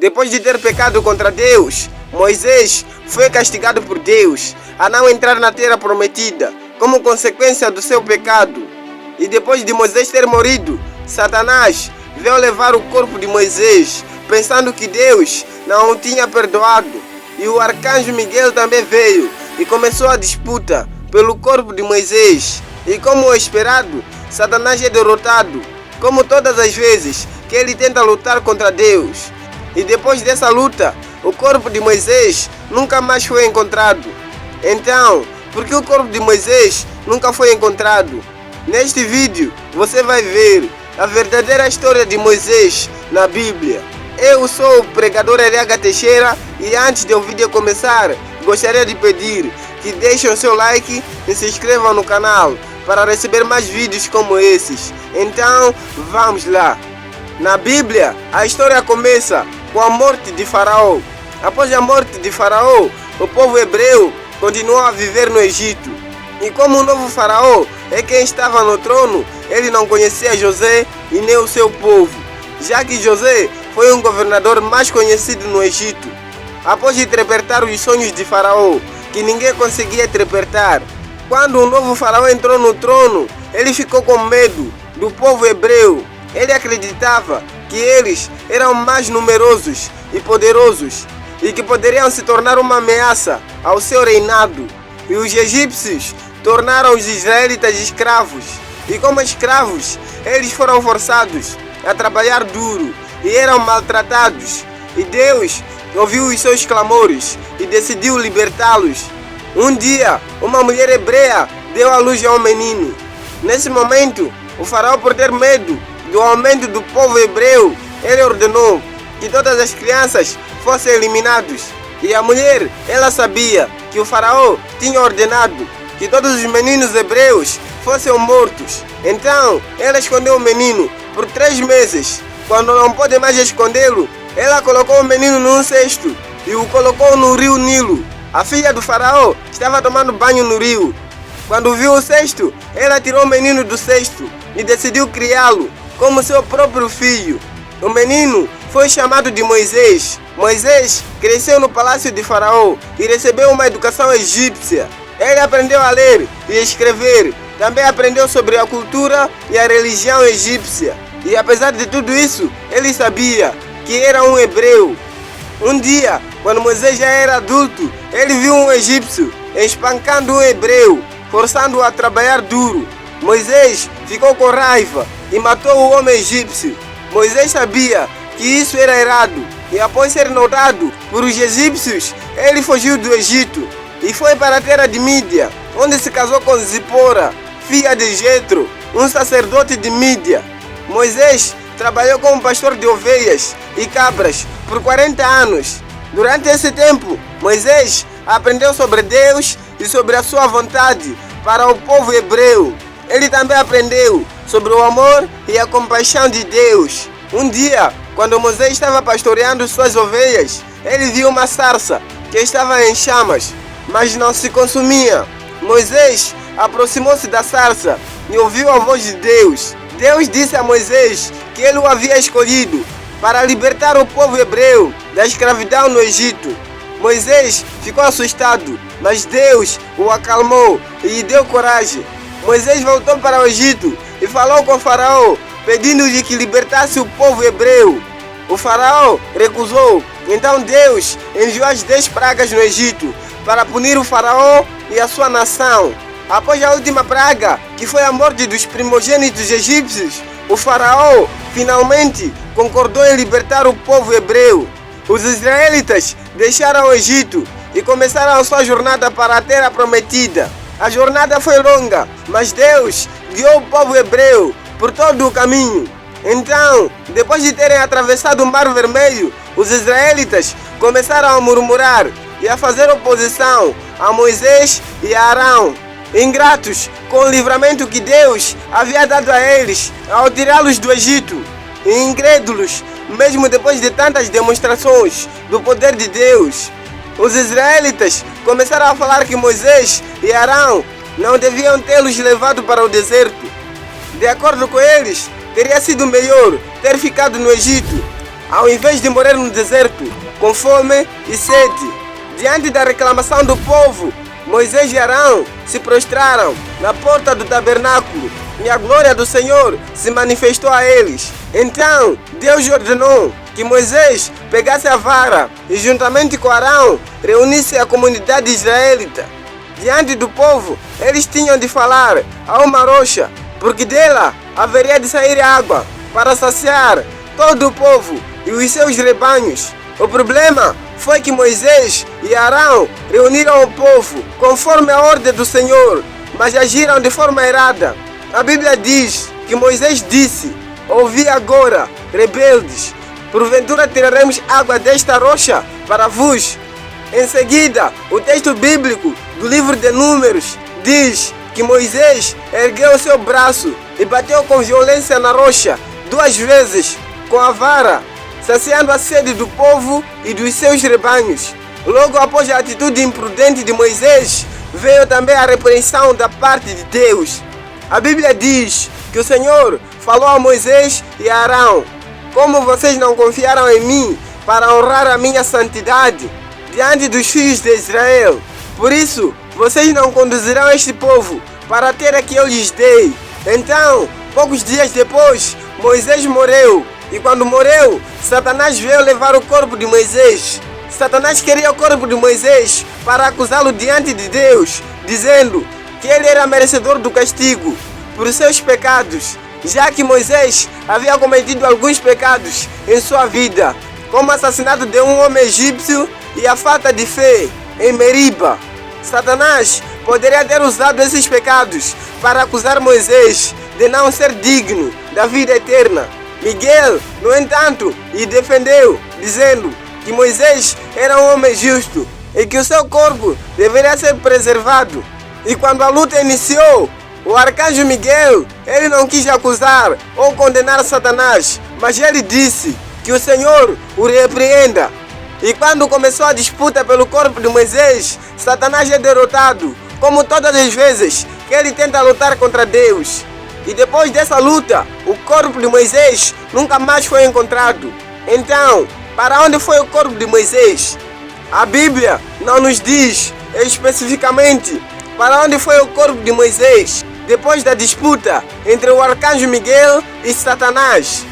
Depois de ter pecado contra Deus, Moisés foi castigado por Deus a não entrar na terra prometida como consequência do seu pecado. E depois de Moisés ter morrido, Satanás veio levar o corpo de Moisés, pensando que Deus não o tinha perdoado. E o arcanjo Miguel também veio e começou a disputa pelo corpo de Moisés. E como esperado, Satanás é derrotado, como todas as vezes que ele tenta lutar contra Deus. E depois dessa luta, o corpo de Moisés nunca mais foi encontrado. Então, por que o corpo de Moisés nunca foi encontrado? Neste vídeo, você vai ver a verdadeira história de Moisés na Bíblia. Eu sou o pregador Eliaga Teixeira e antes de o vídeo começar, gostaria de pedir que deixem o seu like e se inscrevam no canal para receber mais vídeos como esses. Então, vamos lá. Na Bíblia, a história começa com a morte de Faraó. Após a morte de Faraó, o povo hebreu continuou a viver no Egito. E como o novo Faraó é quem estava no trono, ele não conhecia José e nem o seu povo, já que José foi um governador mais conhecido no Egito. Após interpretar os sonhos de Faraó, que ninguém conseguia interpretar, quando o novo Faraó entrou no trono, ele ficou com medo do povo hebreu. Ele acreditava que eles eram mais numerosos e poderosos e que poderiam se tornar uma ameaça ao seu reinado. E os egípcios tornaram os israelitas escravos. E como escravos, eles foram forçados a trabalhar duro e eram maltratados. E Deus ouviu os seus clamores e decidiu libertá-los. Um dia, uma mulher hebreia deu à luz a um menino. Nesse momento, o faraó, por ter medo do aumento do povo hebreu, ele ordenou que todas as crianças fossem eliminadas. E a mulher, ela sabia que o faraó tinha ordenado que todos os meninos hebreus fossem mortos. Então, ela escondeu o menino por 3 meses. Quando não pôde mais escondê-lo, ela colocou o menino num cesto e o colocou no rio Nilo. A filha do faraó estava tomando banho no rio. Quando viu o cesto, ela tirou o menino do cesto e decidiu criá-lo como seu próprio filho. O menino foi chamado de Moisés. Moisés cresceu no palácio de Faraó e recebeu uma educação egípcia. Ele aprendeu a ler e escrever. Também aprendeu sobre a cultura e a religião egípcia. E apesar de tudo isso, ele sabia que era um hebreu. Um dia, quando Moisés já era adulto, ele viu um egípcio espancando um hebreu, forçando-o a trabalhar duro. Moisés ficou com raiva e matou o homem egípcio. Moisés sabia que isso era errado e após ser notado por os egípcios, ele fugiu do Egito e foi para a terra de Mídia, onde se casou com Zipora, filha de Jetro, um sacerdote de Mídia. Moisés trabalhou como pastor de ovelhas e cabras por 40 anos. Durante esse tempo, Moisés aprendeu sobre Deus e sobre a sua vontade para o povo hebreu. Ele também aprendeu sobre o amor e a compaixão de Deus. Um dia, quando Moisés estava pastoreando suas ovelhas, ele viu uma sarça que estava em chamas, mas não se consumia. Moisés aproximou-se da sarça e ouviu a voz de Deus. Deus disse a Moisés que ele o havia escolhido para libertar o povo hebreu da escravidão no Egito. Moisés ficou assustado, mas Deus o acalmou e lhe deu coragem. Moisés voltou para o Egito e falou com o faraó, pedindo-lhe que libertasse o povo hebreu. O faraó recusou. Então Deus enviou as 10 pragas no Egito para punir o faraó e a sua nação. Após a última praga, que foi a morte dos primogênitos egípcios, o faraó finalmente concordou em libertar o povo hebreu. Os israelitas deixaram o Egito e começaram a sua jornada para a terra prometida. A jornada foi longa, mas Deus guiou o povo hebreu por todo o caminho. Então, depois de terem atravessado o Mar Vermelho, os israelitas começaram a murmurar e a fazer oposição a Moisés e a Arão, ingratos com o livramento que Deus havia dado a eles ao tirá-los do Egito, e incrédulos mesmo depois de tantas demonstrações do poder de Deus. Os israelitas começaram a falar que Moisés e Arão não deviam tê-los levado para o deserto. De acordo com eles, teria sido melhor ter ficado no Egito. ao invés de morrer no deserto, com fome e sede. Diante da reclamação do povo, Moisés e Arão se prostraram na porta do tabernáculo e a glória do Senhor se manifestou a eles. Então Deus ordenou que Moisés pegasse a vara e juntamente com Arão reunisse a comunidade israelita. Diante do povo, eles tinham de falar a uma rocha, porque dela haveria de sair água para saciar todo o povo e os seus rebanhos. O problema foi que Moisés e Arão reuniram o povo conforme a ordem do Senhor, mas agiram de forma errada. A Bíblia diz que Moisés disse: ouvi agora, rebeldes, porventura tiraremos água desta rocha para vos. Em seguida, o texto bíblico do livro de Números diz que Moisés ergueu seu braço e bateu com violência na rocha 2 vezes com a vara, saciando a sede do povo e dos seus rebanhos. Logo após a atitude imprudente de Moisés, veio também a repreensão da parte de Deus. A Bíblia diz que o Senhor falou a Moisés e a Arão: como vocês não confiaram em mim para honrar a minha santidade diante dos filhos de Israel, por isso vocês não conduzirão este povo para a terra que eu lhes dei. Então, poucos dias depois, Moisés morreu. E quando morreu, Satanás veio levar o corpo de Moisés. Satanás queria o corpo de Moisés para acusá-lo diante de Deus, dizendo que ele era merecedor do castigo por seus pecados, já que Moisés havia cometido alguns pecados em sua vida, como o assassinato de um homem egípcio e a falta de fé em Meriba. Satanás poderia ter usado esses pecados para acusar Moisés de não ser digno da vida eterna. Miguel, no entanto, lhe defendeu, dizendo que Moisés era um homem justo e que o seu corpo deveria ser preservado. E quando a luta iniciou, o arcanjo Miguel, ele não quis acusar ou condenar Satanás, mas ele disse que o Senhor o repreenda. E quando começou a disputa pelo corpo de Moisés, Satanás é derrotado, como todas as vezes que ele tenta lutar contra Deus. E depois dessa luta, o corpo de Moisés nunca mais foi encontrado. Então, para onde foi o corpo de Moisés? A Bíblia não nos diz especificamente para onde foi o corpo de Moisés depois da disputa entre o arcanjo Miguel e Satanás.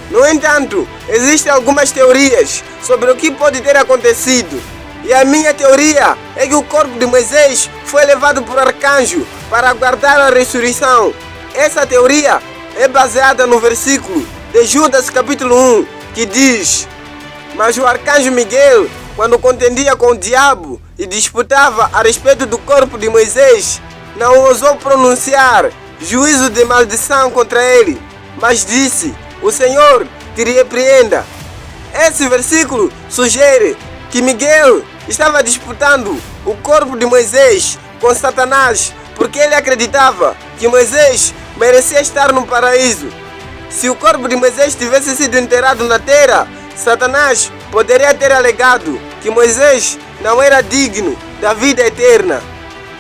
No entanto, existem algumas teorias sobre o que pode ter acontecido. E a minha teoria é que o corpo de Moisés foi levado por arcanjo para aguardar a ressurreição. Essa teoria é baseada no versículo de Judas capítulo 1, que diz: mas o arcanjo Miguel, quando contendia com o diabo e disputava a respeito do corpo de Moisés, não ousou pronunciar juízo de maldição contra ele, mas disse: o Senhor te repreenda. Esse versículo sugere que Miguel estava disputando o corpo de Moisés com Satanás, porque ele acreditava que Moisés merecia estar no paraíso. Se o corpo de Moisés tivesse sido enterrado na terra, Satanás poderia ter alegado que Moisés não era digno da vida eterna.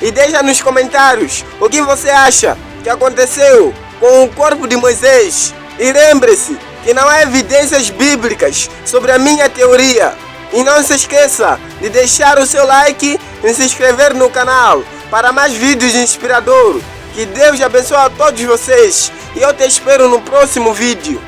E deixa nos comentários o que você acha que aconteceu com o corpo de Moisés. E lembre-se que não há evidências bíblicas sobre a minha teoria. E não se esqueça de deixar o seu like e se inscrever no canal para mais vídeos inspiradores. Que Deus abençoe a todos vocês e eu te espero no próximo vídeo.